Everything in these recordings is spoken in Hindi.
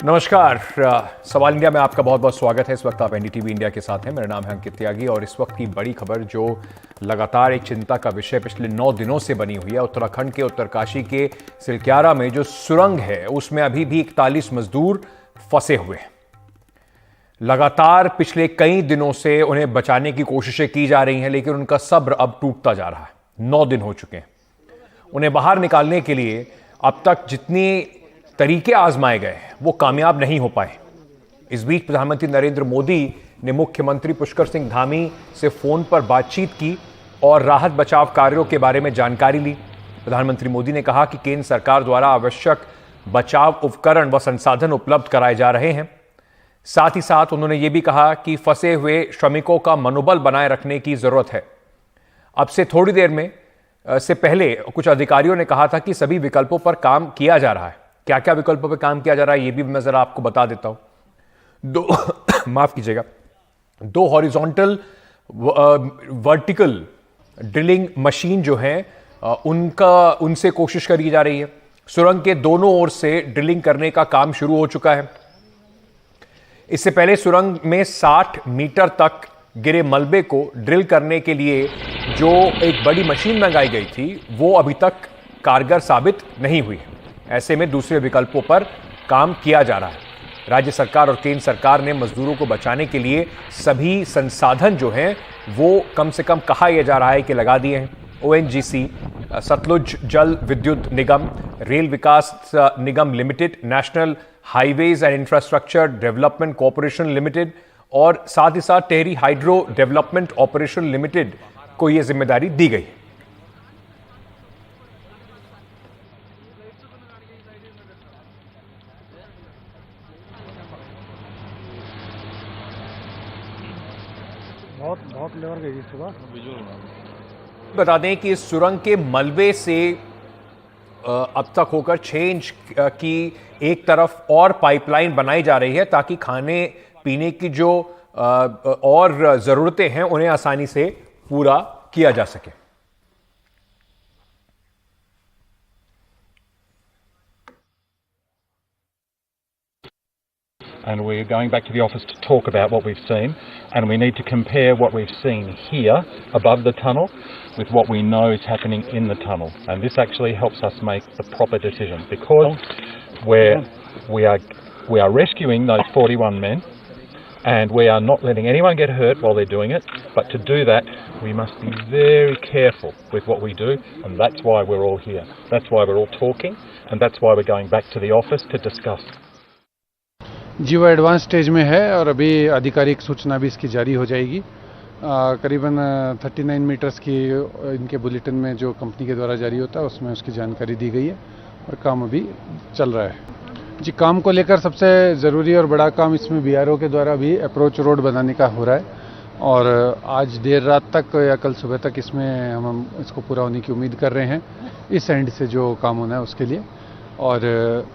नमस्कार। सवाल इंडिया में आपका बहुत बहुत स्वागत है। इस वक्त आप एनडीटीवी इंडिया के साथ हैं। मेरा नाम है अंकित त्यागी और इस वक्त की बड़ी खबर जो लगातार एक चिंता का विषय पिछले 9 दिनों से बनी हुई है। उत्तराखंड के उत्तरकाशी के सिलक्यारा में जो सुरंग है उसमें अभी भी 41 मजदूर फंसे हुए हैं। लगातार पिछले कई दिनों से उन्हें बचाने की कोशिशें की जा रही हैं, लेकिन उनका सब्र अब टूटता जा रहा है। 9 दिन हो चुके हैं। उन्हें बाहर निकालने के लिए अब तक जितनी तरीके आजमाए गए वो कामयाब नहीं हो पाए। इस बीच प्रधानमंत्री नरेंद्र मोदी ने मुख्यमंत्री पुष्कर सिंह धामी से फोन पर बातचीत की और राहत बचाव कार्यों के बारे में जानकारी ली। प्रधानमंत्री मोदी ने कहा कि केंद्र सरकार द्वारा आवश्यक बचाव उपकरण व संसाधन उपलब्ध कराए जा रहे हैं। साथ ही साथ उन्होंने ये भी कहा कि फंसे हुए श्रमिकों का मनोबल बनाए रखने की जरूरत है। अब से थोड़ी देर में से पहले कुछ अधिकारियों ने कहा था कि सभी विकल्पों पर काम किया जा रहा है। क्या क्या विकल्पों पर काम किया जा रहा है ये भी मैं जरा आपको बता देता हूं। माफ कीजिएगा। 2 हॉरिजॉन्टल वर्टिकल ड्रिलिंग मशीन जो है उनसे कोशिश करी जा रही है। सुरंग के दोनों ओर से ड्रिलिंग करने का काम शुरू हो चुका है। इससे पहले सुरंग में 60 मीटर तक गिरे मलबे को ड्रिल करने के लिए जो एक बड़ी मशीन मंगाई गई थी वो अभी तक कारगर साबित नहीं हुई है। ऐसे में दूसरे विकल्पों पर काम किया जा रहा है। राज्य सरकार और केंद्र सरकार ने मजदूरों को बचाने के लिए सभी संसाधन जो हैं वो कम से कम कहा यह जा रहा है कि लगा दिए हैं। ONGC, Satluj Jal Vidyut Nigam, Rail Vikas Nigam limited, national highways and infrastructure development corporation limited और साथ ही साथ Tehri hydro development operation limited को यह जिम्मेदारी दी गई है। बहुत लेवल गई सुबह। बता दें कि इस सुरंग के मलबे से अब तक होकर 6 इंच की एक तरफ और पाइपलाइन बनाई जा रही है ताकि खाने पीने की जो और जरूरतें हैं उन्हें आसानी से पूरा किया जा सके। And we're going back to the office to talk about what we've seen, and we need to compare what we've seen here above the tunnel with what we know is happening in the tunnel, and this actually helps us make the proper decision because we are rescuing those 41 men and we are not letting anyone get hurt while they're doing it, but to do that we must be very careful with what we do, and that's why we're all here, that's why we're all talking, and that's why we're going back to the office to discuss. जी वो एडवांस स्टेज में है और अभी आधिकारिक सूचना भी इसकी जारी हो जाएगी। करीबन 39 मीटर्स की इनके बुलेटिन में जो कंपनी के द्वारा जारी होता है उसमें उसकी जानकारी दी गई है और काम अभी चल रहा है। जी काम को लेकर सबसे ज़रूरी और बड़ा काम इसमें बीआरओ के द्वारा भी अप्रोच रोड बनाने का हो रहा है और आज देर रात तक या कल सुबह तक इसमें हम इसको पूरा होने की उम्मीद कर रहे हैं इस एंड से जो काम होना है उसके लिए, और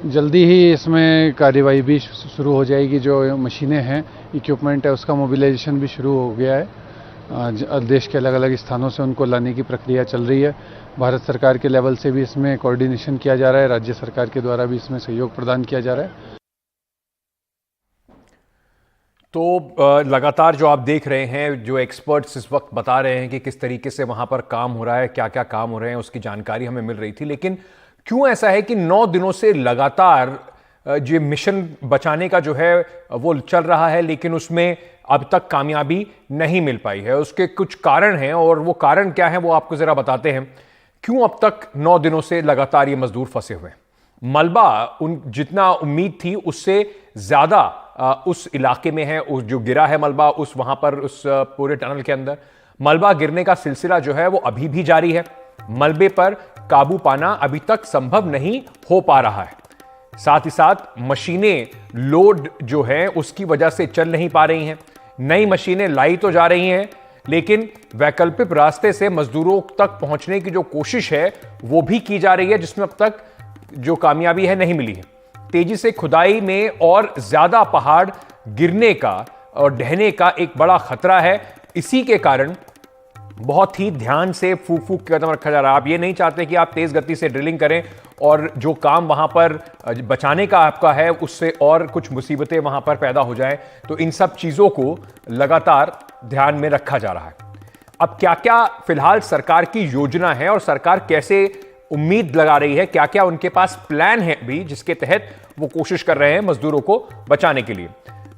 जल्दी ही इसमें कार्यवाही भी शुरू हो जाएगी। जो मशीनें हैं, इक्विपमेंट है, उसका मोबिलाइजेशन भी शुरू हो गया है। देश के अलग अलग स्थानों से उनको लाने की प्रक्रिया चल रही है। भारत सरकार के लेवल से भी इसमें कोऑर्डिनेशन किया जा रहा है, राज्य सरकार के द्वारा भी इसमें सहयोग प्रदान किया जा रहा है। तो लगातार जो आप देख रहे हैं, जो एक्सपर्ट्स इस वक्त बता रहे हैं कि किस तरीके से वहां पर काम हो रहा है, क्या क्या काम हो रहे हैं, उसकी जानकारी हमें मिल रही थी। लेकिन क्यों ऐसा है कि 9 दिनों से लगातार जो मिशन बचाने का जो है वो चल रहा है लेकिन उसमें अब तक कामयाबी नहीं मिल पाई है? उसके कुछ कारण हैं और वो कारण क्या है वो आपको जरा बताते हैं। क्यों अब तक 9 दिनों से लगातार ये मजदूर फंसे हुए हैं? मलबा जितना उम्मीद थी उससे ज्यादा उस इलाके में है, उस जो गिरा है मलबा उस वहां पर उस पूरे टनल के अंदर मलबा गिरने का सिलसिला जो है वो अभी भी जारी है। मलबे पर काबू पाना अभी तक संभव नहीं हो पा रहा है। साथ ही साथ मशीनें लोड जो है उसकी वजह से चल नहीं पा रही हैं। नई मशीनें लाई तो जा रही हैं लेकिन वैकल्पिक रास्ते से मजदूरों तक पहुंचने की जो कोशिश है वो भी की जा रही है, जिसमें अब तक जो कामयाबी है नहीं मिली है। तेजी से खुदाई में और ज्यादा पहाड़ गिरने का और ढहने का एक बड़ा खतरा है। इसी के कारण बहुत ही ध्यान से फूक फूक के कदम रखा जा रहा है। आप ये नहीं चाहते कि आप तेज गति से ड्रिलिंग करें और जो काम वहां पर बचाने का आपका है उससे और कुछ मुसीबतें वहां पर पैदा हो जाएं। तो इन सब चीजों को लगातार ध्यान में रखा जा रहा है। अब क्या क्या फिलहाल सरकार की योजना है और सरकार कैसे उम्मीद लगा रही है, क्या क्या उनके पास प्लान है भी जिसके तहत वो कोशिश कर रहे हैं मजदूरों को बचाने के लिए।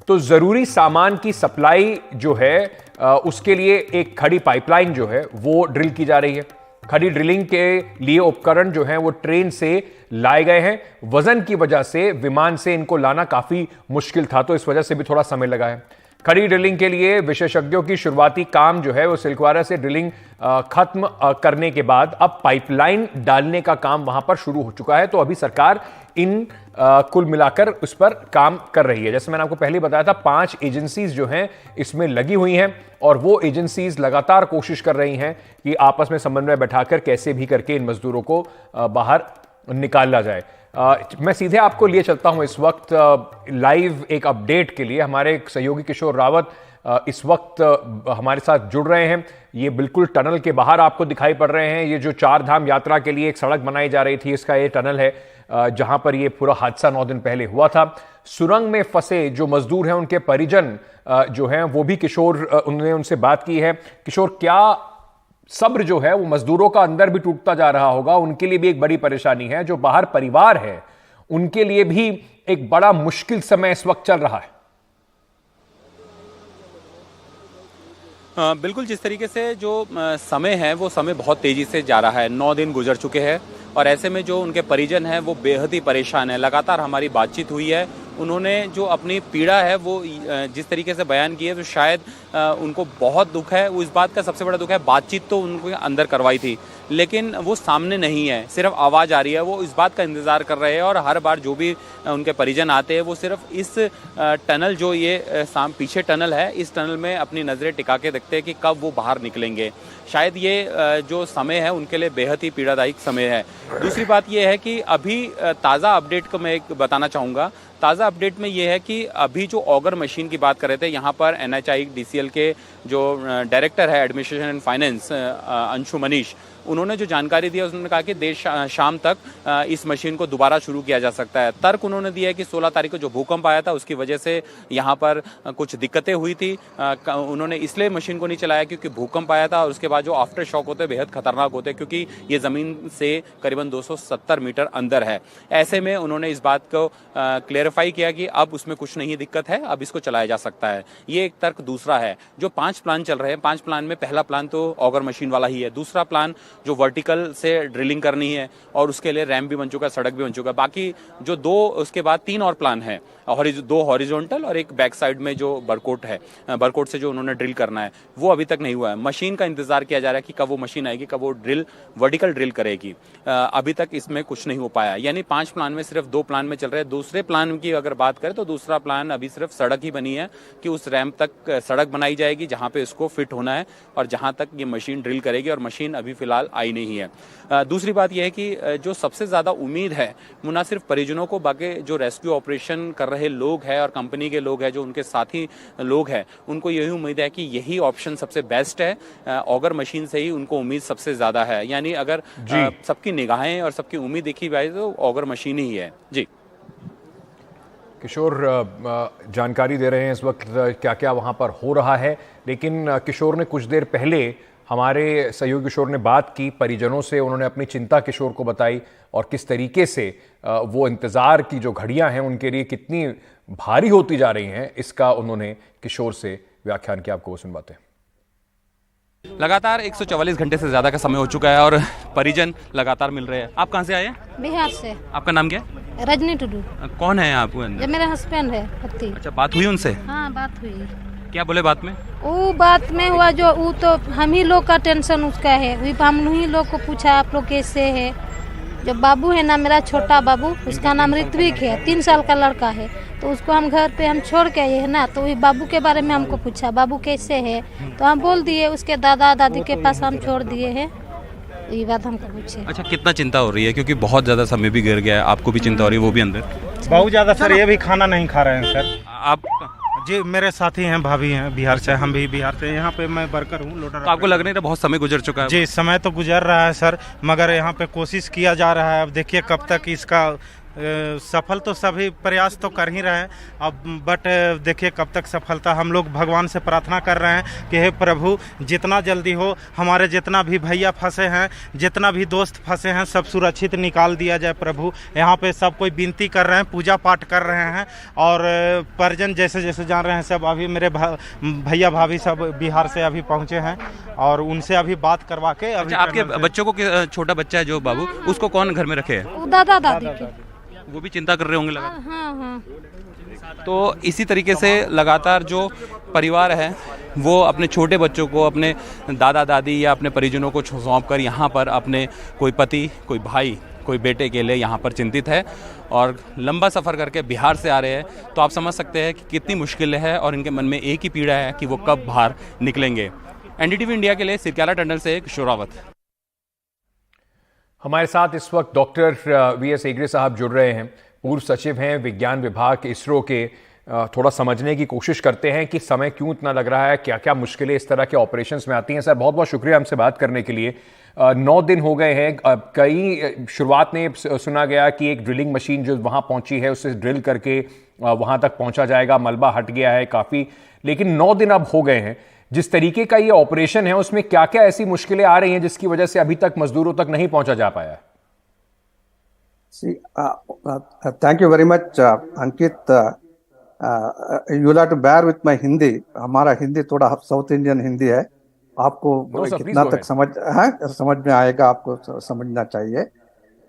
तो जरूरी सामान की सप्लाई जो है उसके लिए एक खड़ी पाइपलाइन जो है वो ड्रिल की जा रही है। खड़ी ड्रिलिंग के लिए उपकरण जो हैं वो ट्रेन से लाए गए हैं। वजन की वजह से विमान से इनको लाना काफी मुश्किल था, तो इस वजह से भी थोड़ा समय लगा है। खड़ी ड्रिलिंग के लिए विशेषज्ञों की शुरुआती काम जो है वो सिलक्वारा से ड्रिलिंग खत्म करने के बाद अब पाइपलाइन डालने का काम वहां पर शुरू हो चुका है। तो अभी सरकार इन कुल मिलाकर उस पर काम कर रही है। जैसे मैंने आपको पहले बताया था, 5 एजेंसीज जो हैं इसमें लगी हुई हैं और वो एजेंसीज लगातार कोशिश कर रही हैं कि आपस में समन्वय बैठाकर कैसे भी करके इन मजदूरों को बाहर निकाला जाए। मैं सीधे आपको लिए चलता हूं इस वक्त लाइव एक अपडेट के लिए। हमारे एक सहयोगी किशोर रावत इस वक्त हमारे साथ जुड़ रहे हैं। ये बिल्कुल टनल के बाहर आपको दिखाई पड़ रहे हैं। ये जो 4 धाम यात्रा के लिए एक सड़क बनाई जा रही थी, इसका ये टनल है जहां पर ये पूरा हादसा 9 दिन पहले हुआ था। सुरंग में फंसे जो मजदूर हैं उनके परिजन जो हैं वो भी किशोर उन्होंने उनसे बात की है। किशोर, क्या सब्र जो है वो मजदूरों का अंदर भी टूटता जा रहा होगा? उनके लिए भी एक बड़ी परेशानी है। जो बाहर परिवार है उनके लिए भी एक बड़ा मुश्किल समय इस वक्त चल रहा है। बिल्कुल, जिस तरीके से जो समय है वो समय बहुत तेजी से जा रहा है। 9 दिन गुजर चुके हैं और ऐसे में जो उनके परिजन हैं वो बेहद ही परेशान है। लगातार हमारी बातचीत हुई है, उन्होंने जो अपनी पीड़ा है वो जिस तरीके से बयान की है तो शायद उनको बहुत दुख है। वो इस बात का सबसे बड़ा दुख है, बातचीत तो उनको अंदर करवाई थी लेकिन वो सामने नहीं है, सिर्फ आवाज़ आ रही है। वो इस बात का इंतज़ार कर रहे हैं और हर बार जो भी उनके परिजन आते हैं वो सिर्फ इस टनल जो ये पीछे टनल है, इस टनल में अपनी नज़रें टिका के देखते हैं कि कब वो बाहर निकलेंगे। शायद ये जो समय है उनके लिए बेहद ही पीड़ादायक समय है। दूसरी बात ये है कि अभी ताज़ा अपडेट को मैं एक बताना चाहूँगा। ताज़ा अपडेट में ये है कि अभी जो ऑगर मशीन की बात कर रहे थे, यहाँ पर NHIDCL के जो डायरेक्टर है administration and finance Anshu Manish, उन्होंने जो जानकारी दी है उन्होंने कहा कि देर शाम तक इस मशीन को दोबारा शुरू किया जा सकता है। तर्क उन्होंने दिया है कि 16 तारीख को जो भूकंप आया था उसकी वजह से यहाँ पर कुछ दिक्कतें हुई थी। उन्होंने इसलिए मशीन को नहीं चलाया क्योंकि भूकंप आया था और उसके बाद जो आफ्टर शॉक होते हैं बेहद खतरनाक होते हैं क्योंकि ये ज़मीन से करीबन 270 मीटर अंदर है। ऐसे में उन्होंने इस बात को क्लेरिफाई किया कि अब उसमें कुछ नहीं दिक्कत है, अब इसको चलाया जा सकता है। ये एक तर्क। दूसरा है जो 5 प्लान चल रहे हैं, 5 प्लान में पहला प्लान तो ऑगर मशीन वाला ही है। दूसरा प्लान जो वर्टिकल से ड्रिलिंग करनी है और उसके लिए रैम्प भी बन चुका है, सड़क भी बन चुका है। बाकी जो 2 उसके बाद 3 और प्लान है, 2 हॉरिजॉन्टल और एक बैक साइड में जो बरकोट है, बरकोट से जो उन्होंने ड्रिल करना है वो अभी तक नहीं हुआ है। मशीन का इंतजार किया जा रहा है कि कब वो मशीन आएगी, कब वो वर्टिकल ड्रिल करेगी। अभी तक इसमें कुछ नहीं हो पाया। यानी 5 प्लान में सिर्फ 2 प्लान में चल रहे हैं। दूसरे प्लान की अगर बात करें तो दूसरा प्लान अभी सिर्फ सड़क ही बनी है कि उस रैम्प तक सड़क बनाई जाएगी जहां पे इसको फिट होना है और जहां तक ये मशीन ड्रिल करेगी, और मशीन अभी फिलहाल आई नहीं है। दूसरी बात यह है कि जो सबसे ज्यादा उम्मीद है वो ना सिर्फ परिजनों को, बाकी जो रेस्क्यू ऑपरेशन कर रहे लोग हैं और कंपनी के लोग हैं, जो उनके साथी लोग हैं, उनको यही उम्मीद है कि यही ऑप्शन सबसे बेस्ट है। ऑगर मशीन से ही उनको उम्मीद सबसे ज्यादा है। यानी अगर सबकी निगाहें और सबकी उम्मीद देखी जाए तो ऑगर मशीन ही है। जी किशोर जानकारी दे रहे हैं इस वक्त क्या क्या वहां पर हो रहा है। लेकिन किशोर ने कुछ देर पहले, हमारे सहयोगी किशोर ने बात की परिजनों से, उन्होंने अपनी चिंता किशोर को बताई और किस तरीके से वो इंतज़ार की जो घड़ियां हैं उनके लिए कितनी भारी होती जा रही हैं, इसका उन्होंने किशोर से व्याख्यान किया। आपको वो सुनवाते हैं। लगातार 144 घंटे से ज्यादा का समय हो चुका है और परिजन लगातार मिल रहे हैं। आप कहाँ से आए हैं? बिहार से। आपका नाम क्या है? रजनी टुडू। कौन है आप? ये मेरा हस्बैंड है पति। अच्छा, बात हुई उनसे? हाँ, बात हुई। क्या बोले बात में? वो बात में हुआ जो वो तो हम ही लोग का टेंशन उसका है, वही हम ही लोग को पूछा आप लोग कैसे है। जो बाबू है ना, मेरा छोटा बाबू, उसका नाम ऋत्विक है, 3 साल का लड़का है, तो उसको हम घर पे हम छोड़ के आए है ना, तो वही बाबू के बारे में हमको पूछा बाबू कैसे है, तो हम बोल दिए उसके दादा दादी के पास हम छोड़ दिए हैं। ये बात हमको पूछे। अच्छा, कितना चिंता हो रही है क्योंकि बहुत ज्यादा समय भी गिर गया है, आपको भी चिंता हो रही है, वो भी अंदर? बहुत ज़्यादा सर, ये भी खाना नहीं खा रहे हैं सर। आप जी मेरे साथी हैं, भाभी हैं बिहार से, हम भी बिहार से। यहाँ पे मैं वर्कर हूँ, लोडर। तो आपको लग नहीं रहा बहुत समय गुजर चुका है? जी समय तो गुजर रहा है सर, मगर यहाँ पे कोशिश किया जा रहा है। अब देखिए कब तक इसका सफल, तो सभी प्रयास तो कर ही रहे हैं अब, बट देखिए कब तक सफलता। हम लोग भगवान से प्रार्थना कर रहे हैं कि हे प्रभु जितना जल्दी हो हमारे जितना भी भैया फंसे हैं, जितना भी दोस्त फंसे हैं, सब सुरक्षित निकाल दिया जाए प्रभु। यहाँ पे सब कोई विनती कर रहे हैं, पूजा पाठ कर रहे हैं, और परिजन जैसे जैसे जान रहे हैं सब। अभी मेरे भैया भाभी सब बिहार से अभी पहुँचे हैं और उनसे अभी बात करवा के अभी। अच्छा, आपके बच्चों को, छोटा बच्चा है जो बाबू, उसको कौन घर में रखे है? वो दादा दादी के। वो भी चिंता कर रहे होंगे लगा। हाँ हाँ। तो इसी तरीके से लगातार जो परिवार है वो अपने छोटे बच्चों को अपने दादा दादी या अपने परिजनों को सौंप कर यहाँ पर अपने कोई पति, कोई भाई, कोई बेटे के लिए यहाँ पर चिंतित है और लंबा सफ़र करके बिहार से आ रहे हैं। तो आप समझ सकते हैं कि कितनी मुश्किल है और इनके मन में एक ही पीड़ा है कि वो कब बाहर निकलेंगे। एनडीटीवी इंडिया के लिए सिरक्याला टंडन से किशोर रावत। हमारे साथ इस वक्त डॉक्टर वीएस हेगड़े साहब जुड़ रहे हैं, पूर्व सचिव हैं विज्ञान विभाग इसरो के। थोड़ा समझने की कोशिश करते हैं कि समय क्यों इतना लग रहा है, क्या क्या मुश्किलें इस तरह के ऑपरेशंस में आती हैं। सर बहुत बहुत शुक्रिया हमसे बात करने के लिए। 9 दिन हो गए हैं, कई शुरुआत में सुना गया कि एक ड्रिलिंग मशीन जो वहाँ पहुँची है उससे ड्रिल करके वहाँ तक पहुँचा जाएगा, मलबा हट गया है काफ़ी, लेकिन 9 दिन अब हो गए हैं। जिस तरीके का ये ऑपरेशन है उसमें क्या क्या ऐसी मुश्किलें आ रही हैं जिसकी वजह से अभी तक मजदूरों तक नहीं पहुंचा जा पाया? Thank you very much Ankit. You have to bear with my Hindi. हमारा हिंदी थोड़ा साउथ इंडियन हिंदी है, आपको कितना तक समझ में आएगा आपको समझना चाहिए।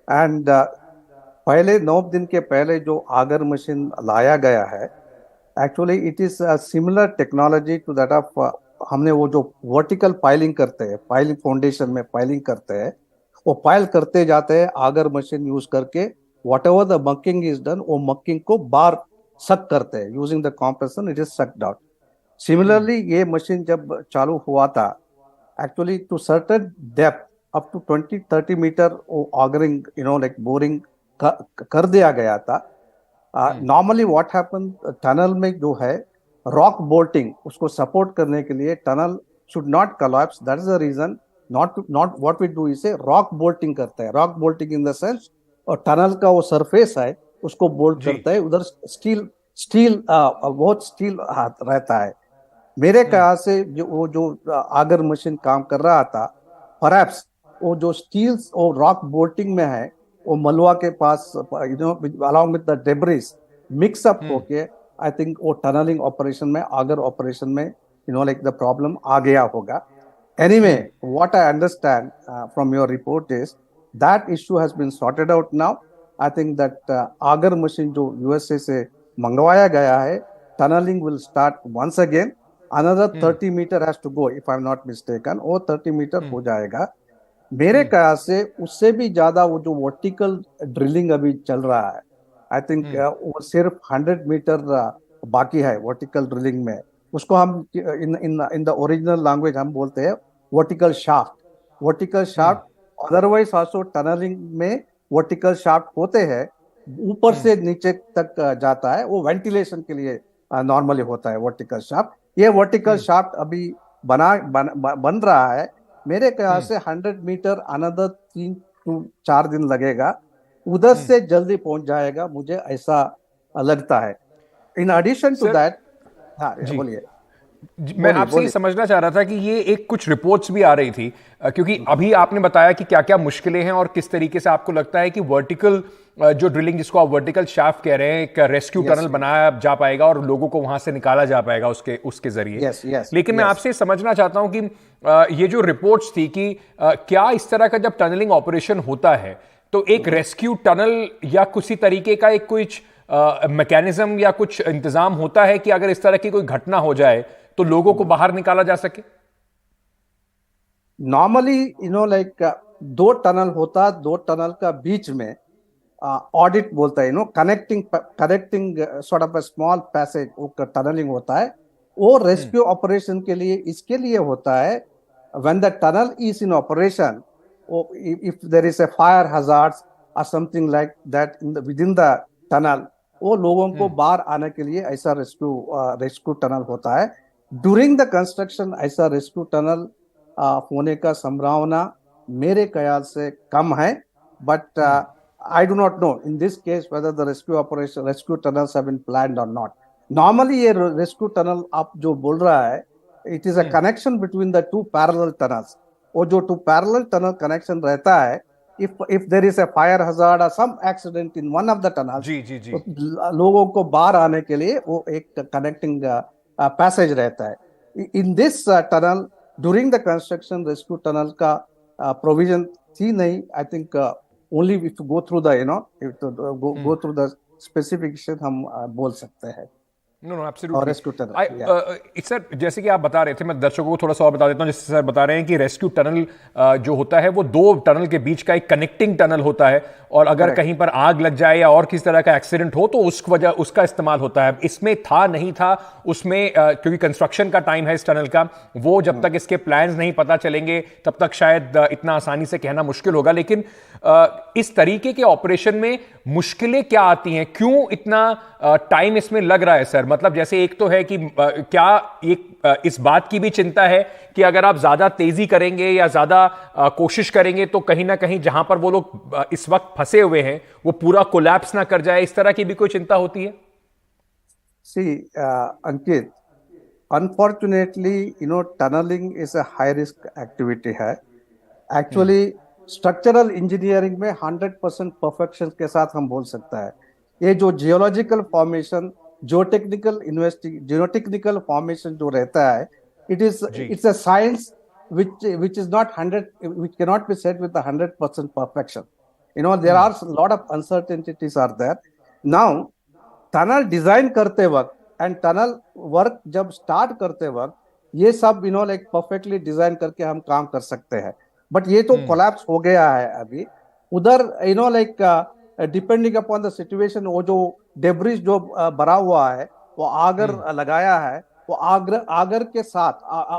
एंड पहले 9 दिन के पहले जो आगर मशीन लाया गया है, actually it is similar technology to that of, हमने वो जो वर्टिकल पाइलिंग करते हैं, पाइलिंग फाउंडेशन में पाइलिंग करते हैं, वो पाइल करते जाते हैं आगर मशीन यूज करके। Whatever the mucking is done, वो मकिंग को बाहर सक करते हैं using the compression, it is sucked out. Similarly ये मशीन जब चालू हुआ था, actually to certain depth up to 20-30 metre वो ऑगरिंग लाइक बोरिंग कर दिया गया था। नॉर्मली व्हाट हैपन, टनल में जो है रॉक बोल्टिंग, उसको सपोर्ट करने के लिए tunnel should not collapse, that is the reason not what we do is rock bolting करते हैं। Rock bolting in the sense, और टनल का वो सरफेस है उसको बोल्ट करता है, उधर स्टील बहुत स्टील रहता है। मेरे ख्याल से जो आगर मशीन काम कर रहा था, परहैप्स वो जो स्टील्स और रॉक बोल्टिंग में है, वो मलवा के पास along with the debris mix up होके, आई थिंक वो टनलिंग ऑपरेशन में, आगर ऑपरेशन में like the problem आ गया होगा। Anyway, what I understand from your report is that issue has been sorted out now. I think that Agar machine जो USA से मंगवाया गया है, tunneling will start once again. Another 30 meter has to go, if I'm not mistaken. वो 30 meter हो जाएगा। मेरे ख्याल से उससे भी ज्यादा वो जो वर्टिकल ड्रिलिंग अभी चल रहा है, आई थिंक वो सिर्फ 100 मीटर बाकी है वर्टिकल ड्रिलिंग में। उसको हम इन द ओरिजिनल लैंग्वेज हम बोलते हैं vertical shaft. Vertical shaft otherwise also tunnelling में वर्टिकल शाफ्ट होते हैं, ऊपर से नीचे तक जाता है, वो वेंटिलेशन के लिए नॉर्मली होता है वर्टिकल शाफ्ट। ये वर्टिकल शाफ्ट अभी बन रहा है। मेरे ख्याल से 100 मीटर अनदर 3-4 दिन लगेगा, उधर से जल्दी पहुंच जाएगा, मुझे ऐसा लगता है। इन एडिशन टू दैट, हाँ बोलिए। मैं आपसे ये समझना चाह रहा था कि ये एक कुछ रिपोर्ट्स भी आ रही थी, क्योंकि अभी आपने बताया कि क्या क्या मुश्किलें हैं और किस तरीके से आपको लगता है कि वर्टिकल जो ड्रिलिंग, जिसको आप वर्टिकल शाफ्ट कह रहे हैं, एक रेस्क्यू टनल बनाया जा पाएगा और लोगों को वहां से निकाला जा पाएगा उसके जरिए। लेकिन मैं आपसे समझना चाहता हूं कि ये जो रिपोर्ट्स थी कि क्या इस तरह का जब टनलिंग ऑपरेशन होता है तो एक रेस्क्यू टनल या किसी तरीके का एक कुछ मैकेनिज्म या कुछ इंतजाम होता है कि अगर इस तरह की कोई घटना हो जाए तो लोगों को बाहर निकाला जा सके? नॉर्मली लाइक 2 टनल होता, 2 टनल का बीच में ऑडिट बोलता है, connecting sort of a small passage, वो टनलिंग होता है। वो रेस्क्यू ऑपरेशन के लिए इसके लिए होता है, when the tunnel is in operation, if there is a fire hazards or something like that within the tunnel, वो लोगों को बाहर आने के लिए ऐसा रेस्क्यू टनल होता है। ड्यूरिंग द कंस्ट्रक्शन ऐसा रेस्क्यू टनल होने का संभावना मेरे ख्याल से कम है, but I do not know in this case whether the rescue tunnels have been planned or not. Normally ये rescue tunnel आप जो बोल रहा है, it is a connection between the two parallel tunnels. वो जो two parallel tunnel connection रहता है, if there is a fire hazard or some accident in one of the tunnels, जी जी जी, तो लोगों को बाहर आने के लिए वो एक connecting passage रहता है। In this tunnel during the construction rescue tunnel का provision थी नहीं। I think only if you go through the go through the specification हम बोल सकते हैं। नो नो और एब्सोल्युटली। रेस्क्यू टनल सर जैसे कि आप बता रहे थे, मैं दर्शकों को थोड़ा सा और बता देता हूं। जैसे सर बता रहे हैं कि रेस्क्यू टनल जो होता है वो दो टनल के बीच का एक कनेक्टिंग टनल होता है, और अगर Correct. कहीं पर आग लग जाए या और किसी तरह का एक्सीडेंट हो तो उसका इस्तेमाल होता है। इसमें था नहीं था उसमें क्योंकि कंस्ट्रक्शन का टाइम है इस टनल का, वो जब तक इसके प्लान्स नहीं पता चलेंगे तब तक शायद इतना आसानी से कहना मुश्किल होगा। लेकिन इस तरीके के ऑपरेशन में मुश्किलें क्या आती हैं, क्यों इतना टाइम इसमें लग रहा है सर? मतलब जैसे एक तो है कि क्या एक इस बात की भी चिंता है कि अगर आप ज्यादा तेजी करेंगे या ज्यादा कोशिश करेंगे तो कहीं ना कहीं जहां पर वो लोग इस वक्त फंसे हुए हैं वो पूरा कोलैप्स ना कर जाए, इस तरह की भी कोई चिंता होती है? See, Ankit, unfortunately, tunneling is a high risk activity है। Actually, स्ट्रक्चरल इंजीनियरिंग में 100% परफेक्शन के साथ हम बोल सकता है। ये जो जियोलॉजिकल फॉर्मेशन, जियोटेक्निकल फॉर्मेशन जो रहता है, it's a science which is not 100, which cannot be said with 100% perfection. There are a lot of uncertainties are there. Now, tunnel design करते वक्त एंड टनल वर्क जब स्टार्ट करते वक्त ये सब लाइक परफेक्टली डिजाइन करके हम काम कर सकते हैं, बट ये तो कोलैप्स हो गया है अभी। उधर like depending upon the situation, वो जो डेब्रिज जो भरा हुआ है वो आगर लगाया है, वो आगर के साथ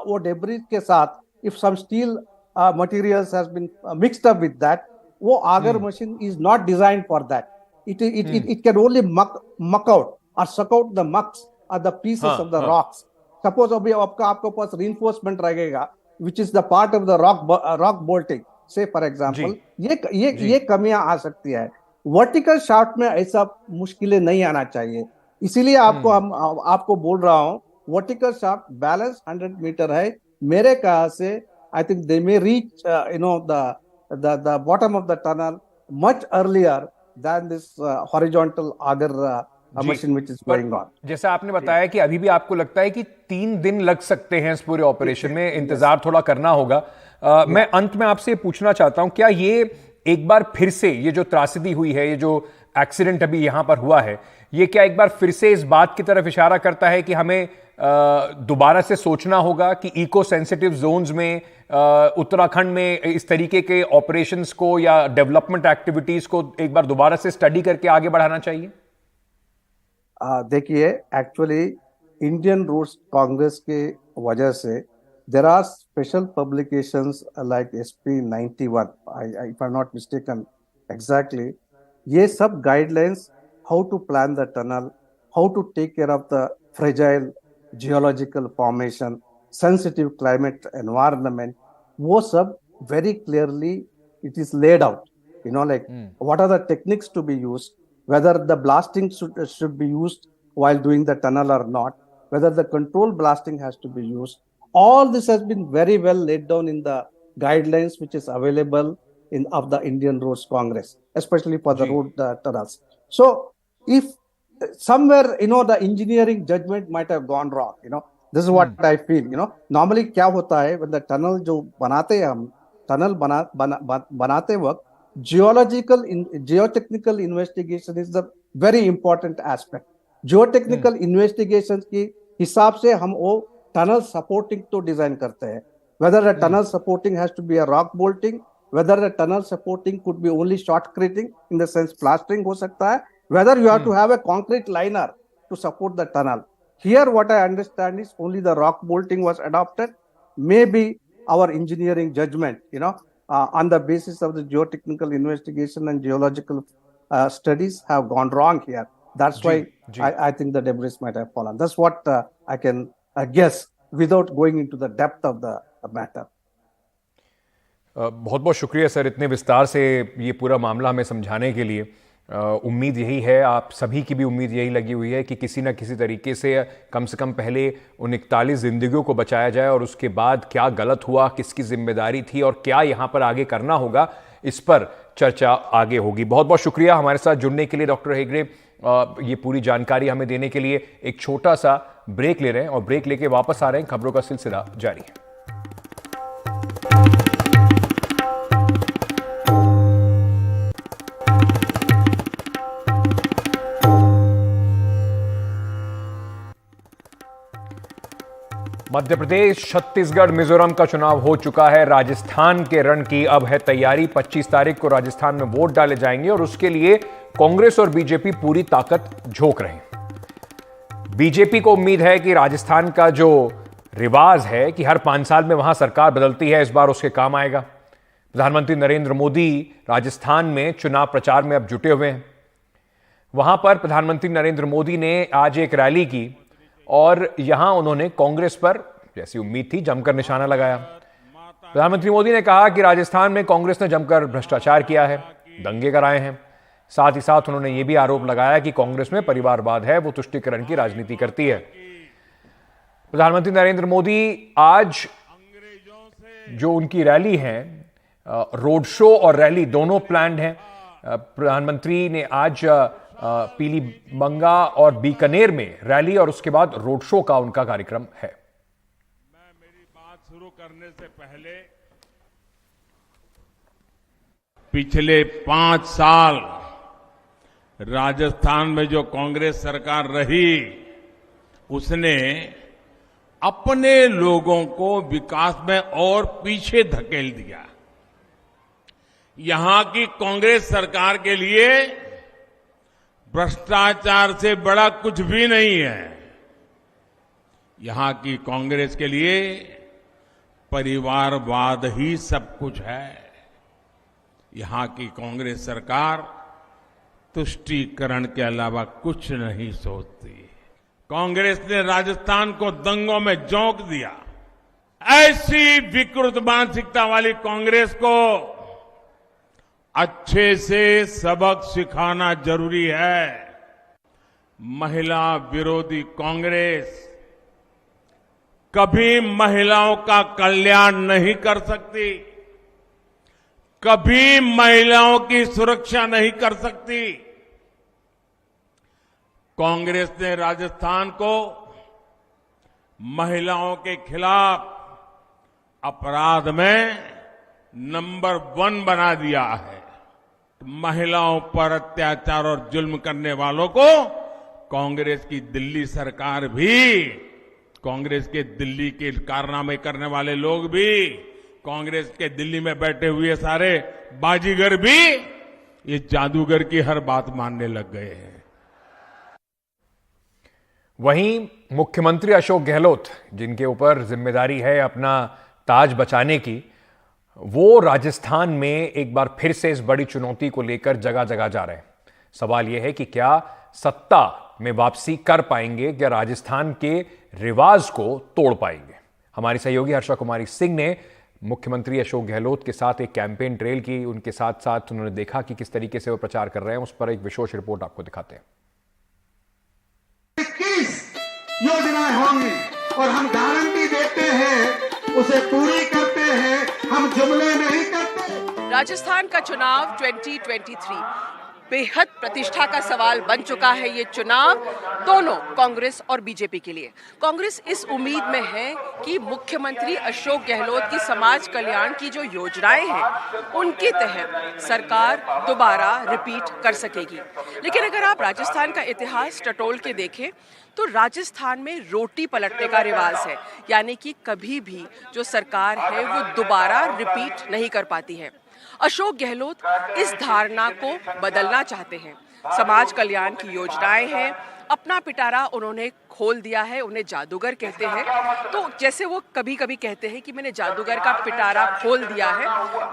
वो डेब्रिज के साथ if some steel materials has been mixed up with that, वो auger machine is not designed for that. It can only muck out or suck out the mucks or the pieces of the rocks. Suppose अभी आपको पास reinforcement रहेगा, which is the part of the rock bolting, say for example, ये कमियां आ सकती है। वर्टिकल शाफ्ट में ऐसा मुश्किलें नहीं आना चाहिए, इसीलिए आपको बोल रहा हूँ वर्टिकल शाफ्ट बैलेंस 100 मीटर है मेरे ख्याल से। I think they may reach the bottom of the tunnel much earlier than this horizontal auger machine which is going on. जैसा आपने बताया कि अभी भी आपको लगता है कि 3 दिन लग सकते हैं इस पूरे ऑपरेशन में, इंतजार थोड़ा करना होगा। मैं अंत में आपसे पूछना चाहता हूं, क्या ये एक बार फिर से ये जो त्रासदी हुई है, ये जो एक्सीडेंट अभी यहां पर हुआ है, ये क्या एक बार फिर से इस बात की तरफ इशारा करता है कि हमें दोबारा से सोचना होगा कि इको सेंसिटिव जोन्स में उत्तराखंड में इस तरीके के ऑपरेशंस को या डेवलपमेंट एक्टिविटीज को एक बार दोबारा से स्टडी करके आगे बढ़ाना चाहिए? देखिए, एक्चुअली इंडियन रोड्स कांग्रेस के वजह से there are special publications like SP 91, if I'm not mistaken exactly, ये सब guidelines, how to plan the tunnel, how to take care of the fragile geological formation, sensitive climate environment, वो सब very clearly it is laid out, like what are the techniques to be used, whether the blasting should be used while doing the tunnel or not, whether the control blasting has to be used. All this has been very well laid down in the guidelines which is available of the Indian Roads Congress, especially for the road tunnels. So if somewhere the engineering judgment might have gone wrong, this is what I feel. Normally क्या होता है, when the tunnel जो बनाते हैं हम, tunnel बनाते वक्त geotechnical investigation is the very important aspect. Geotechnical investigations की हिसाब से हम वो tunnel supporting तो डिजाइन करते हैं, whether the tunnel supporting has to be a rock bolting, whether the tunnel supporting could be only shotcreting in the sense plastering हो सकता है, whether you have to have a concrete liner to support the tunnel. Here what I understand is only the rock bolting was adopted. Maybe our engineering judgment, on the basis of the geotechnical investigation and geological studies have gone wrong here. That's why I think the debris might have fallen. That's what I can guess without going into the depth of the matter. बहुत बहुत शुक्रिया सर, इतने विस्तार से ये पूरा मामला हमें समझाने के लिए। उम्मीद यही है, आप सभी की भी उम्मीद यही लगी हुई है कि किसी न किसी तरीके से कम पहले उन 41 जिंदगियों को बचाया जाए और उसके बाद क्या गलत हुआ, किसकी जिम्मेदारी थी और क्या यहाँ पर आगे करना होगा, इस पर चर्चा आगे होगी। बहुत बहुत शुक्रिया हमारे साथ जुड़ने के लिए डॉक्टर हेगड़े, ये पूरी जानकारी हमें देने के लिए। एक छोटा सा ब्रेक ले रहे हैं और ब्रेक लेके वापस आ रहे हैं, खबरों का सिलसिला जारी है। मध्य प्रदेश, छत्तीसगढ़, मिजोरम का चुनाव हो चुका है। राजस्थान के रण की अब है तैयारी। 25 तारीख को राजस्थान में वोट डाले जाएंगे और उसके लिए कांग्रेस और बीजेपी पूरी ताकत झोंक रहे हैं। बीजेपी को उम्मीद है कि राजस्थान का जो रिवाज है कि हर 5 साल में वहां सरकार बदलती है, इस बार उसके काम आएगा। प्रधानमंत्री नरेंद्र मोदी राजस्थान में चुनाव प्रचार में अब जुटे हुए हैं। वहां पर प्रधानमंत्री नरेंद्र मोदी ने आज एक रैली की और यहां उन्होंने कांग्रेस पर, जैसी उम्मीद थी, जमकर निशाना लगाया। प्रधानमंत्री मोदी ने कहा कि राजस्थान में कांग्रेस ने जमकर भ्रष्टाचार किया है, दंगे कराए हैं। साथ ही साथ उन्होंने यह भी आरोप लगाया कि कांग्रेस में परिवारवाद है, वो तुष्टीकरण की राजनीति करती है। प्रधानमंत्री नरेंद्र मोदी आज जो उनकी रैली है, रोड शो और रैली दोनों प्लान्ड हैं। प्रधानमंत्री ने आज पीली बंगा और बीकानेर में रैली और उसके बाद रोड शो का उनका कार्यक्रम है। मैं मेरी बात शुरू करने से पहले पिछले 5 साल राजस्थान में जो कांग्रेस सरकार रही, उसने अपने लोगों को विकास में और पीछे धकेल दिया। यहां की कांग्रेस सरकार के लिए भ्रष्टाचार से बड़ा कुछ भी नहीं है। यहां की कांग्रेस के लिए परिवारवाद ही सब कुछ है। यहां की कांग्रेस सरकार तुष्टीकरण के अलावा कुछ नहीं सोचती। कांग्रेस ने राजस्थान को दंगों में झोंक दिया। ऐसी विकृत मानसिकता वाली कांग्रेस को अच्छे से सबक सिखाना जरूरी है। महिला विरोधी कांग्रेस कभी महिलाओं का कल्याण नहीं कर सकती, कभी महिलाओं की सुरक्षा नहीं कर सकती। कांग्रेस ने राजस्थान को महिलाओं के खिलाफ अपराध में नंबर 1 बना दिया है। महिलाओं पर अत्याचार और जुल्म करने वालों को कांग्रेस की दिल्ली सरकार भी, कांग्रेस के दिल्ली के कारनामे करने वाले लोग भी, कांग्रेस के दिल्ली में बैठे हुए सारे बाजीगर भी ये जादूगर की हर बात मानने लग गए हैं। वहीं मुख्यमंत्री अशोक गहलोत, जिनके ऊपर जिम्मेदारी है अपना ताज बचाने की, वो राजस्थान में एक बार फिर से इस बड़ी चुनौती को लेकर जगह जगह जा रहे हैं। सवाल यह है कि क्या सत्ता में वापसी कर पाएंगे, क्या राजस्थान के रिवाज को तोड़ पाएंगे। हमारी सहयोगी हर्षा कुमारी सिंह ने मुख्यमंत्री अशोक गहलोत के साथ एक कैंपेन ट्रेल की, उनके साथ साथ उन्होंने देखा कि किस तरीके से वो प्रचार कर रहे हैं। उस पर एक विशेष रिपोर्ट आपको दिखाते हैं। 21 योजनाएं होंगी और हम गारंटी देते हैं, उसे पूरी करते हैं, हम जुमले नहीं करते। राजस्थान का चुनाव 2023 बेहद प्रतिष्ठा का सवाल बन चुका है। ये चुनाव दोनों कांग्रेस और बीजेपी के लिए। कांग्रेस इस उम्मीद में है कि मुख्यमंत्री अशोक गहलोत की समाज कल्याण की जो योजनाएं हैं, उनके तहत सरकार दोबारा रिपीट कर सकेगी। लेकिन अगर आप राजस्थान का इतिहास टटोल के देखें तो राजस्थान में रोटी पलटने का रिवाज है, यानी कि कभी भी जो सरकार है वो दोबारा रिपीट नहीं कर पाती है। अशोक गहलोत इस धारणा को बदलना चाहते हैं। समाज कल्याण की योजनाएं हैं, अपना पिटारा उन्होंने खोल दिया है। उन्हें जादूगर कहते हैं, तो जैसे वो कभी कभी कहते हैं कि मैंने जादूगर का पिटारा खोल दिया है,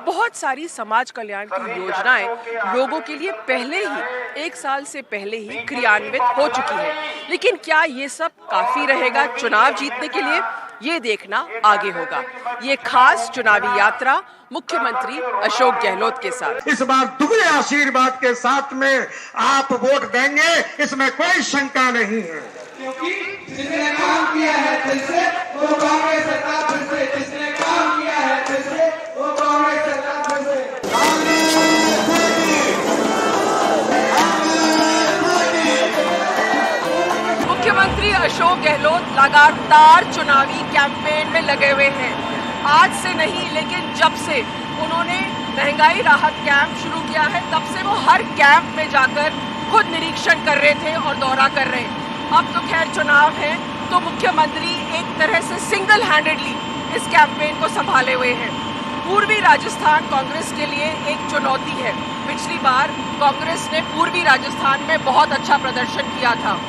बहुत सारी समाज कल्याण की योजनाएं लोगों के लिए पहले ही 1 साल से पहले ही क्रियान्वित हो चुकी है। लेकिन क्या ये सब काफी रहेगा चुनाव जीतने के लिए, ये देखना आगे होगा। ये खास चुनावी यात्रा मुख्यमंत्री अशोक गहलोत के साथ। इस बार दुगने आशीर्वाद के साथ में आप वोट देंगे, इसमें कोई शंका नहीं है, क्योंकि जिसने काम किया है फिर से वो कांग्रेस सरकार, फिर से जिसने काम किया है फिर से वो कांग्रेस सरकार, फिर से मुख्यमंत्री अशोक गहलोत लगातार चुनावी कैंपेन में लगे हुए हैं। आज से नहीं, लेकिन जब से उन्होंने महंगाई राहत कैंप शुरू किया है तब से वो हर कैंप में जाकर खुद निरीक्षण कर रहे थे और दौरा कर रहे हैं। अब तो खैर चुनाव है, तो मुख्यमंत्री एक तरह से सिंगल हैंडेडली इस कैंपेन को संभाले हुए हैं। पूर्वी राजस्थान कांग्रेस के लिए एक चुनौती है। पिछली बार कांग्रेस ने पूर्वी राजस्थान में बहुत अच्छा प्रदर्शन किया था।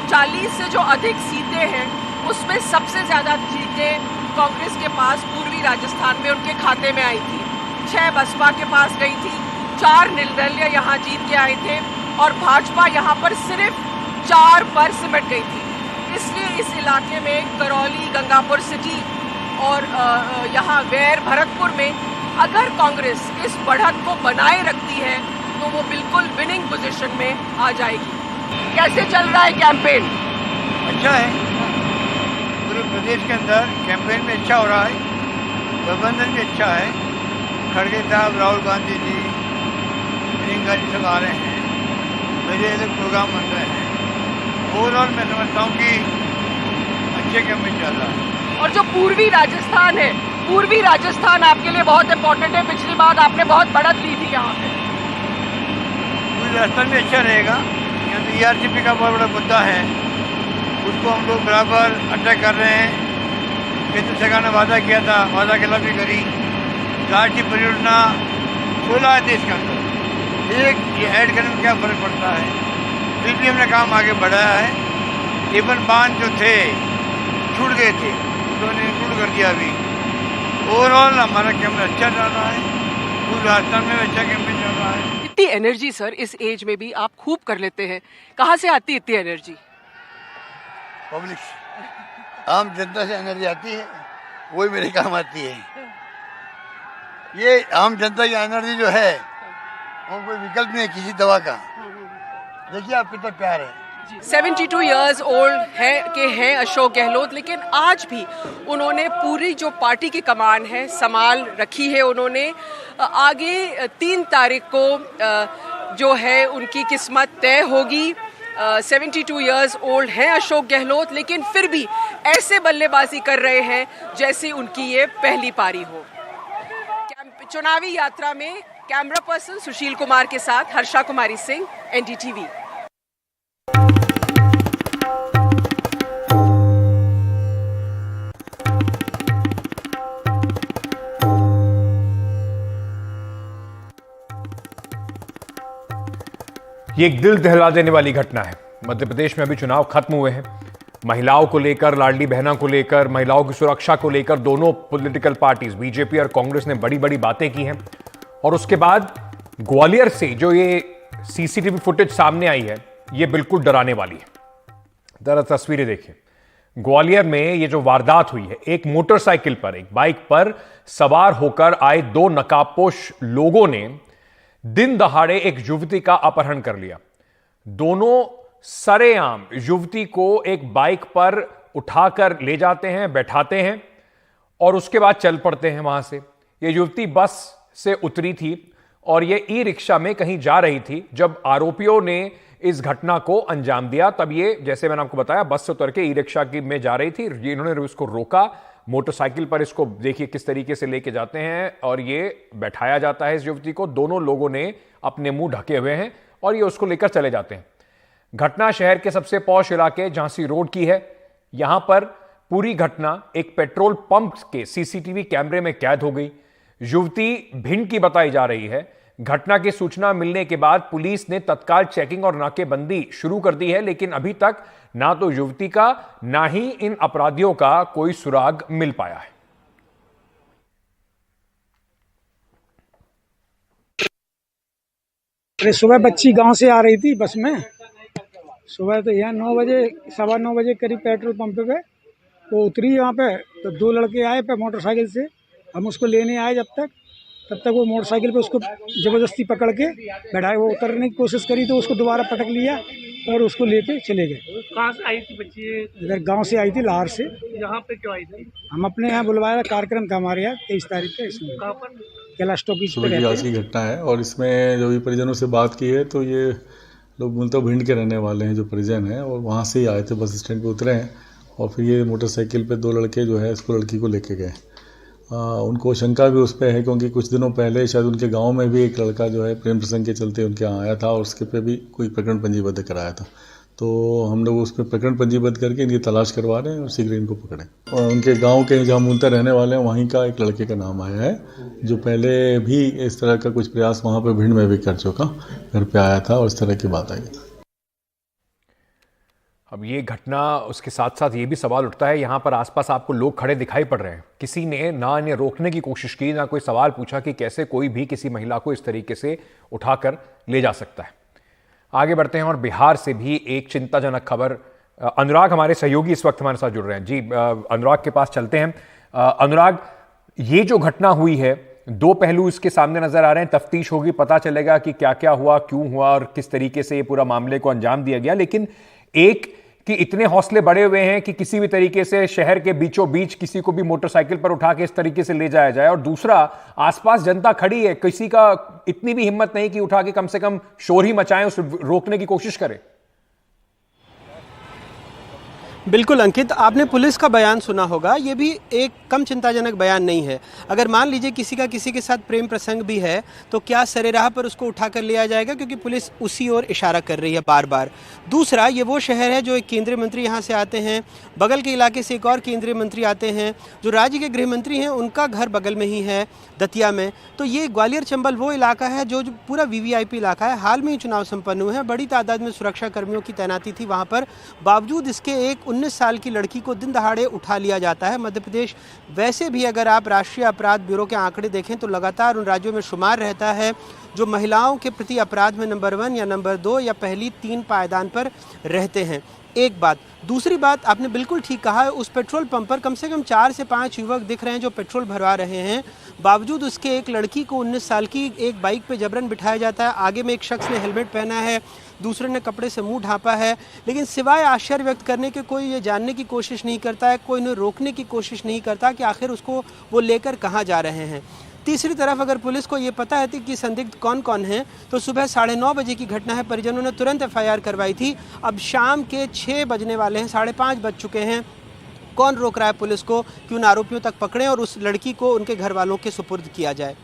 40 से जो अधिक सीटें हैं उसमें सबसे ज्यादा सीटें कांग्रेस के पास पूर्वी राजस्थान में उनके खाते में आई थी। 6 बसपा के पास गई थी, 4 निर्दलीय यहाँ जीत के आए थे और भाजपा यहाँ पर सिर्फ 4 पर सिमट गई थी। इसलिए इस इलाके में करौली, गंगापुर सिटी और यहाँ वैर, भरतपुर में अगर कांग्रेस इस बढ़त को बनाए रखती है तो वो बिल्कुल विनिंग पोजीशन में आ जाएगी। कैसे चल रहा है कैंपेन? अच्छा है, पूरे प्रदेश के अंदर कैंपेन में अच्छा हो रहा है, प्रबंधन भी अच्छा है। खड़गे साहब, राहुल गांधी जी, प्रियंका जी सब आ रहे हैं, मेरे अलग प्रोग्राम बन रहे हैं। ओवरऑल मैं समझता हूँ कि अच्छे कैंपेन चल रहा है। और जो पूर्वी राजस्थान है, पूर्वी राजस्थान आपके लिए बहुत इम्पोर्टेंट है। पिछली बार आपने बहुत बढ़त ली थी यहाँ पे। पूर्वी राजस्थान में अच्छा रहेगा, यहाँ तो ERCP का बहुत बड़ा मुद्दा है, उसको हम लोग बराबर अटैक कर रहे हैं। केंद्र सरकार ने वादा किया था, वादा खिलाफी करी। राष्ट्रीय परियोजना 16 है देश के अंदर, एक ये ऐड करने में क्या फर्क पड़ता है, फिर भी हमने काम आगे बढ़ाया है। एवन बांध जो थे छूट गए थे, उन्होंने इंक्लूड कर दिया। अभी ओवरऑल हमारा कैंपेन अच्छा चल रहा है, पूरे राजस्थान में अच्छा कैंपेन चल रहा है। इतनी एनर्जी सर इस एज में भी आप खूब कर लेते हैं, कहाँ से आती इतनी एनर्जी? पब्लिक, आम जनता से एनर्जी आती है, वही मेरे काम आती है। ये आम जनता की एनर्जी जो है वो कोई विकल्प नहीं है किसी दवा का। देखिए आप कितना प्यार है। 72 इयर्स ओल्ड हैं अशोक गहलोत, लेकिन आज भी उन्होंने पूरी जो पार्टी की कमान है संभाल रखी है। उन्होंने आगे 3 तारीख को जो है उनकी किस्मत तय होगी। 72 इयर्स ओल्ड हैं अशोक गहलोत, लेकिन फिर भी ऐसे बल्लेबाजी कर रहे हैं जैसे उनकी ये पहली पारी हो। चुनावी यात्रा में कैमरा पर्सन सुशील कुमार के साथ हर्षा कुमारी सिंह, NDTV। ये एक दिल दहला देने वाली घटना है। मध्य प्रदेश में अभी चुनाव खत्म हुए हैं। महिलाओं को लेकर, लाडली बहना को लेकर, महिलाओं की सुरक्षा को लेकर दोनों पॉलिटिकल पार्टीज बीजेपी और कांग्रेस ने बड़ी बड़ी बातें की हैं। और उसके बाद ग्वालियर से जो ये सीसीटीवी फुटेज सामने आई है, ये बिल्कुल डराने वाली है। जरा तस्वीरें देखिए। ग्वालियर में ये जो वारदात हुई है, एक मोटरसाइकिल पर, एक बाइक पर सवार होकर आए 2 नकाबपोश लोगों ने दिन दहाड़े एक युवती का अपहरण कर लिया। दोनों सरेआम युवती को एक बाइक पर उठाकर ले जाते हैं, बैठाते हैं और उसके बाद चल पड़ते हैं वहां से। यह युवती बस से उतरी थी और यह ई-रिक्शा में कहीं जा रही थी। जब आरोपियों ने इस घटना को अंजाम दिया, तब ये, जैसे मैंने आपको बताया, बस से उतर के ई-रिक्शा में जा रही थी। इन्होंने उसको रोका, मोटरसाइकिल पर इसको देखिए किस तरीके से लेके जाते हैं और ये बैठाया जाता है इस युवती को। दोनों लोगों ने अपने मुंह ढके हुए हैं और ये उसको लेकर चले जाते हैं। घटना शहर के सबसे पॉश इलाके झांसी रोड की है। यहां पर पूरी घटना एक पेट्रोल पंप के सीसीटीवी कैमरे में कैद हो गई। युवती भिंड की बताई जा रही है, घटना की सूचना मिलने के बाद पुलिस ने तत्काल चेकिंग और नाकेबंदी शुरू कर दी है, लेकिन अभी तक ना तो युवती का ना ही इन अपराधियों का कोई सुराग मिल पाया है। सुबह बच्ची गांव से आ रही थी बस में, सुबह तो यहाँ 9 बजे 9:15 बजे करीब पेट्रोल पंप पे वो उतरी यहाँ पे, तो 2 लड़के आए पे मोटरसाइकिल से। हम उसको लेने आए तब तक वो मोटरसाइकिल पे उसको ज़बरदस्ती पकड़ के बैठाए। वो उतरने की कोशिश करी तो उसको दोबारा पटक लिया और उसको लेके चले गए। कहाँ से आई थी बच्ची? इधर गांव से आई थी, लाहौर से। यहाँ पे क्यों आई थी? हम अपने यहाँ बुलवाया, कार्यक्रम था हमारे यहाँ 23 तारीख का। इसमें कहाँ पर? कैलाश टॉकीज पे सुबह आज की घटना है और इसमें जो भी परिजनों से बात की है तो ये लोग मूलतः भिंड के रहने वाले हैं जो परिजन हैं, और वहाँ से ही आए थे, बस स्टैंड पे उतरे हैं और फिर ये मोटरसाइकिल पे 2 लड़के जो है इसको लड़की को लेके गए। उनको शंका भी उस पर है क्योंकि कुछ दिनों पहले शायद उनके गांव में भी एक लड़का जो है प्रेम प्रसंग के चलते उनके यहाँ आया था और उसके पे भी कोई प्रकरण पंजीबद्ध कराया था। तो हम लोग उस पर प्रकरण पंजीबद्ध करके इनकी तलाश करवा रहे हैं और शीघ्र इनको पकड़ें। और उनके गांव के जहाँ मूलतः रहने वाले हैं वहीं का एक लड़के का नाम आया है जो पहले भी इस तरह का कुछ प्रयास वहाँ पर भिंड में भी कर चुका, घर पे आया था और इस तरह की बात आई। अब ये घटना, उसके साथ साथ ये भी सवाल उठता है, यहाँ पर आसपास आपको लोग खड़े दिखाई पड़ रहे हैं, किसी ने ना इन्हें रोकने की कोशिश की, ना कोई सवाल पूछा कि कैसे कोई भी किसी महिला को इस तरीके से उठाकर ले जा सकता है। आगे बढ़ते हैं और बिहार से भी एक चिंताजनक खबर। अनुराग हमारे सहयोगी इस वक्त हमारे साथ जुड़ रहे हैं। जी अनुराग के पास चलते हैं। अनुराग, ये जो घटना हुई है, 2 पहलू इसके सामने नजर आ रहे हैं। तफ्तीश होगी, पता चलेगा कि क्या क्या हुआ, क्यों हुआ और किस तरीके से ये पूरा मामले को अंजाम दिया गया। लेकिन एक कि इतने हौसले बढ़े हुए हैं कि किसी भी तरीके से शहर के बीचों बीच किसी को भी मोटरसाइकिल पर उठा के इस तरीके से ले जाया जाए, और दूसरा आसपास जनता खड़ी है, किसी का इतनी भी हिम्मत नहीं कि उठा के कम से कम शोर ही मचाएं, उसे रोकने की कोशिश करें। बिल्कुल अंकित, आपने पुलिस का बयान सुना होगा, ये भी एक कम चिंताजनक बयान नहीं है। अगर मान लीजिए किसी का किसी के साथ प्रेम प्रसंग भी है तो क्या सरेराह पर उसको उठाकर लिया जाएगा, क्योंकि पुलिस उसी ओर इशारा कर रही है बार बार। दूसरा, ये वो शहर है जो एक केंद्रीय मंत्री यहाँ से आते हैं, बगल के इलाके से एक और केंद्रीय मंत्री आते हैं, जो राज्य के गृह मंत्री हैं उनका घर बगल में ही है दतिया में। तो ये ग्वालियर चंबल वो इलाका है जो पूरा VVIP इलाका है। हाल में ही चुनाव संपन्न हुए हैं, बड़ी तादाद में सुरक्षा कर्मियों की तैनाती थी वहाँ पर। बावजूद इसके एक 19 साल की लड़की को दिन दहाड़े उठा लिया जाता है। मध्य प्रदेश वैसे भी अगर आप राष्ट्रीय अपराध ब्यूरो के आंकड़े देखें तो लगातार उन राज्यों में शुमार रहता है जो महिलाओं के प्रति अपराध में नंबर 1 या नंबर 2 या पहली 3 पायदान पर रहते हैं। एक बात। दूसरी बात, आपने बिल्कुल ठीक कहा है, उस पेट्रोल पंप पर कम से कम 4 से 5 युवक दिख रहे हैं जो पेट्रोल भरवा रहे हैं। बावजूद उसके एक लड़की को 19 साल की एक बाइक पे जबरन बिठाया जाता है। आगे में एक शख्स ने हेलमेट पहना है, दूसरे ने कपड़े से मुंह ढांपा है, लेकिन सिवाय आश्चर्य व्यक्त करने के कोई ये जानने की कोशिश नहीं करता है, कोई उन्हें रोकने की कोशिश नहीं करता कि आखिर उसको वो लेकर कहाँ जा रहे हैं। तीसरी तरफ अगर पुलिस को ये पता है कि संदिग्ध कौन कौन है तो सुबह 9:30 बजे की घटना है, परिजनों ने तुरंत FIR करवाई थी। अब शाम के 6 बजने वाले हैं, 5:30 बज चुके हैं। कौन रोक रहा है पुलिस को कि उन आरोपियों तक पकड़ें और उस लड़की को उनके घर वालों के सुपुर्द किया जाए।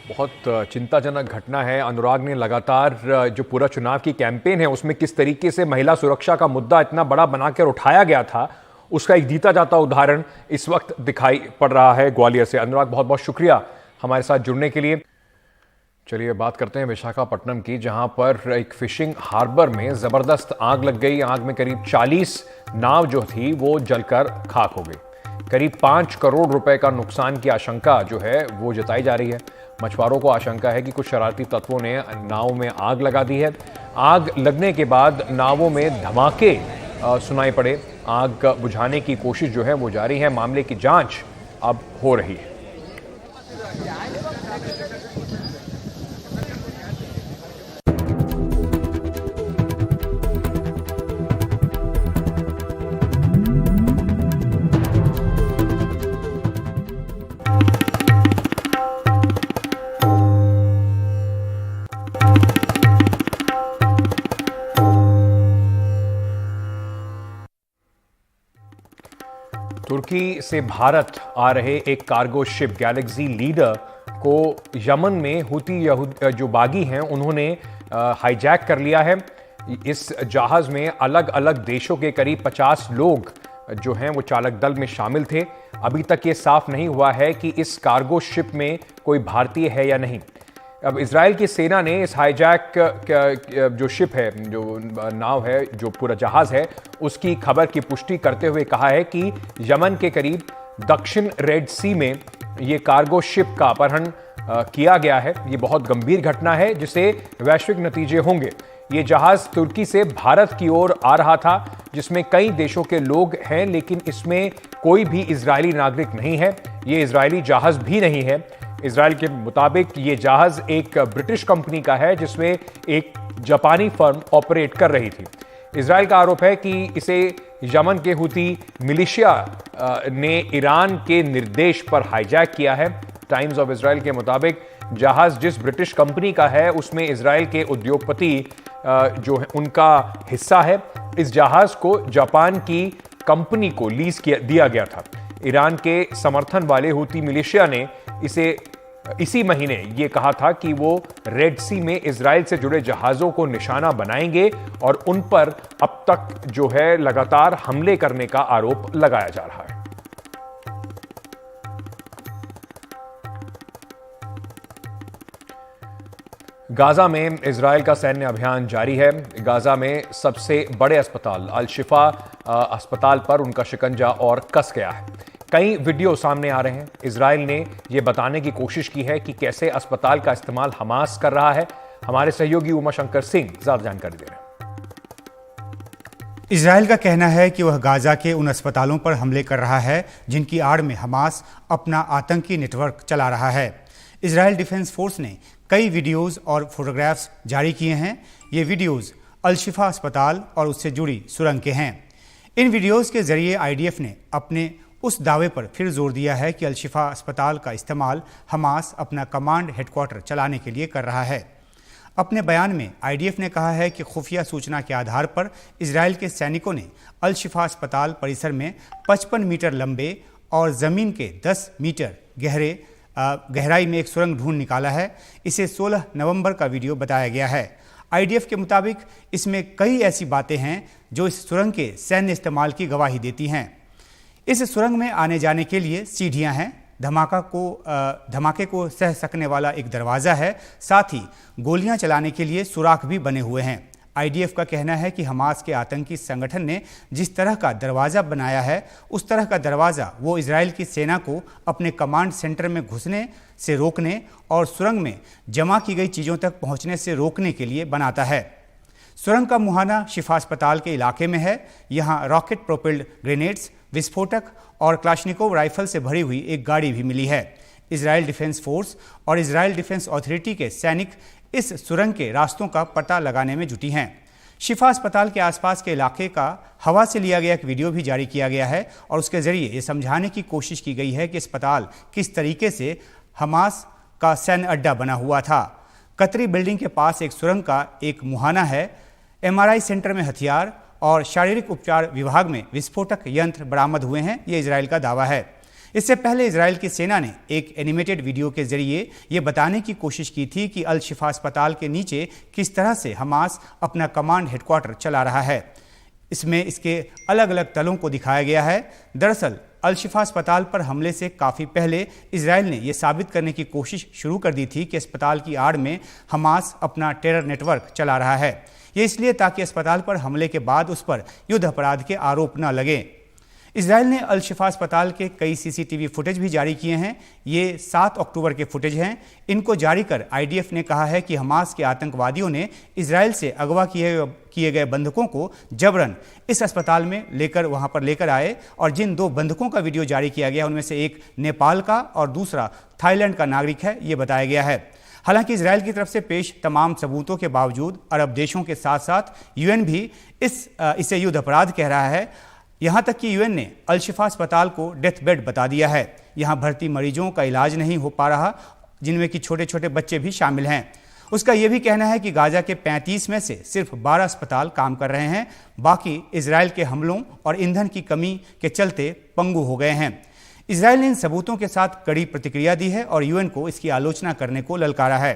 बहुत चिंताजनक घटना है। अनुराग ने लगातार जो पूरा चुनाव की कैंपेन है उसमें किस तरीके से महिला सुरक्षा का मुद्दा इतना बड़ा बनाकर उठाया गया था, उसका एक जीता जाता उदाहरण इस वक्त दिखाई पड़ रहा है ग्वालियर से। अनुराग, बहुत बहुत शुक्रिया हमारे साथ जुड़ने के लिए। चलिए बात करते हैं विशाखापट्टनम की, जहां पर एक फिशिंग हार्बर में जबरदस्त आग लग गई। आग में करीब 40 नाव जो थी वो जलकर खाक हो गई। करीब 5 करोड़ रुपए का नुकसान की आशंका जो है वो जताई जा रही है। मछुआरों को आशंका है कि कुछ शरारती तत्वों ने नाव में आग लगा दी है। आग लगने के बाद नावों में धमाके सुनाई पड़े। आग बुझाने की कोशिश जो है वो जारी है। मामले की जांच अब हो रही है। तुर्की से भारत आ रहे एक कार्गो शिप गैलेक्सी लीडर को यमन में हुती जो बागी हैं उन्होंने हाईजैक कर लिया है। इस जहाज में अलग अलग देशों के करीब 50 लोग जो हैं वो चालक दल में शामिल थे। अभी तक ये साफ नहीं हुआ है कि इस कार्गो शिप में कोई भारतीय है या नहीं। अब इजराइल की सेना ने इस हाईजैक जो शिप है, जो नाव है, जो पूरा जहाज है, उसकी खबर की पुष्टि करते हुए कहा है कि यमन के करीब दक्षिण रेड सी में ये कार्गो शिप का अपहरण किया गया है। ये बहुत गंभीर घटना है जिसे वैश्विक नतीजे होंगे। ये जहाज तुर्की से भारत की ओर आ रहा था, जिसमें कई देशों के लोग हैं, लेकिन इसमें कोई भी इजरायली नागरिक नहीं है। ये इजरायली जहाज भी नहीं है। इजराइल के मुताबिक ये जहाज एक ब्रिटिश कंपनी का है, जिसमें एक जापानी फर्म ऑपरेट कर रही थी। इजराइल का आरोप है कि इसे यमन के हुती मिलिशिया ने ईरान के निर्देश पर हाईजैक किया है। टाइम्स ऑफ इजराइल के मुताबिक जहाज जिस ब्रिटिश कंपनी का है उसमें इजराइल के उद्योगपति जो है उनका हिस्सा है। इस जहाज को जापान की कंपनी को लीज दिया गया था। ईरान के समर्थन वाले हुती मिलिशिया ने इसी महीने ये कहा था कि वो रेड सी में इजराइल से जुड़े जहाजों को निशाना बनाएंगे और उन पर अब तक जो है लगातार हमले करने का आरोप लगाया जा रहा है। गाजा में इजराइल का सैन्य अभियान जारी है। गाजा में सबसे बड़े अस्पताल अल शिफा अस्पताल पर उनका शिकंजा और कस गया है। कई वीडियो सामने आ रहे हैं। इजराइल ने यह बताने की कोशिश की है कि कैसे अस्पताल का इस्तेमाल हमास कर रहा है। हमारे सहयोगी उमा शंकर सिंह ज्यादा जानकारी दे रहे हैं। इजराइल का कहना है कि वह गाजा के उन अस्पतालों पर हमले कर रहा है जिनकी आड़ में हमास अपना आतंकी नेटवर्क चला रहा है। इजराइल डिफेंस फोर्स ने कई वीडियोस और फोटोग्राफ्स जारी किए हैं। ये वीडियोस अल शिफा अस्पताल और उससे जुड़ी सुरंग के हैं। इन वीडियोस के जरिए आईडीएफ ने अपने उस दावे पर फिर जोर दिया है कि अल शिफा अस्पताल का इस्तेमाल हमास अपना कमांड हेडक्वार्टर चलाने के लिए कर रहा है। अपने बयान में आईडीएफ ने कहा है कि खुफिया सूचना के आधार पर इजराइल के सैनिकों ने अल शिफा अस्पताल परिसर में 55 मीटर लंबे और ज़मीन के 10 मीटर गहराई में एक सुरंग ढूंढ निकाला है। इसे 16 नवंबर का वीडियो बताया गया है। आईडीएफ के मुताबिक इसमें कई ऐसी बातें हैं जो इस सुरंग के सैन्य इस्तेमाल की गवाही देती हैं। इस सुरंग में आने जाने के लिए सीढ़ियां हैं, धमाके को सह सकने वाला एक दरवाज़ा है, साथ ही गोलियां चलाने के लिए सुराख भी बने हुए हैं। आईडीएफ का कहना है कि हमास के आतंकी संगठन ने जिस तरह का दरवाज़ा बनाया है उस तरह का दरवाज़ा वो इजराइल की सेना को अपने कमांड सेंटर में घुसने से रोकने और सुरंग में जमा की गई चीज़ों तक पहुंचने से रोकने के लिए बनाता है। सुरंग का मुहाना शिफा अस्पताल के इलाके में है। यहाँ रॉकेट प्रोपेल्ड ग्रेनेड्स, विस्फोटक और क्लाशनिकोव राइफल से भरी हुई एक गाड़ी भी मिली है। इजराइल डिफेंस फोर्स और इजराइल डिफेंस अथॉरिटी के सैनिक इस सुरंग के रास्तों का पता लगाने में जुटी हैं। शिफा अस्पताल के आसपास के इलाके का हवा से लिया गया एक वीडियो भी जारी किया गया है और उसके जरिए ये समझाने की कोशिश की गई है कि अस्पताल किस तरीके से हमास का सैन्य अड्डा बना हुआ था। कतरी बिल्डिंग के पास एक सुरंग का एक मुहाना है। एमआरआई सेंटर में हथियार और शारीरिक उपचार विभाग में विस्फोटक यंत्र बरामद हुए हैं, ये इजराइल का दावा है। इससे पहले इजराइल की सेना ने एक एनिमेटेड वीडियो के जरिए ये बताने की कोशिश की थी कि अल शिफा अस्पताल के नीचे किस तरह से हमास अपना कमांड हेडक्वार्टर चला रहा है। इसमें इसके अलग अलग तलों को दिखाया गया है। दरअसल अल शिफा अस्पताल पर हमले से काफ़ी पहले इजराइल ने यह साबित करने की कोशिश शुरू कर दी थी कि अस्पताल की आड़ में हमास अपना टेरर नेटवर्क चला रहा है। ये इसलिए ताकि अस्पताल पर हमले के बाद उस पर युद्ध अपराध के आरोप न लगे। इजराइल ने अल शिफा अस्पताल के कई सीसीटीवी फुटेज भी जारी किए हैं। ये 7 अक्टूबर के फुटेज हैं। इनको जारी कर आईडीएफ ने कहा है कि हमास के आतंकवादियों ने इजराइल से अगवा किए गए बंधकों को जबरन इस अस्पताल में वहां पर लेकर आए और जिन 2 बंधकों का वीडियो जारी किया गया उनमें से एक नेपाल का और दूसरा थाईलैंड का नागरिक है, ये बताया गया है। हालांकि इजराइल की तरफ से पेश तमाम सबूतों के बावजूद अरब देशों के साथ साथ यूएन भी इसे युद्ध अपराध कह रहा है। यहाँ तक कि यूएन ने अल शिफा अस्पताल को डेथ बेड बता दिया है। यहाँ भर्ती मरीजों का इलाज नहीं हो पा रहा, जिनमें कि छोटे छोटे बच्चे भी शामिल हैं। उसका यह भी कहना है कि गाजा के 35 में से सिर्फ 12 अस्पताल काम कर रहे हैं, बाकी इजराइल के हमलों और ईंधन की कमी के चलते पंगु हो गए हैं। इजराइल ने इन सबूतों के साथ कड़ी प्रतिक्रिया दी है और यूएन को इसकी आलोचना करने को ललकारा है।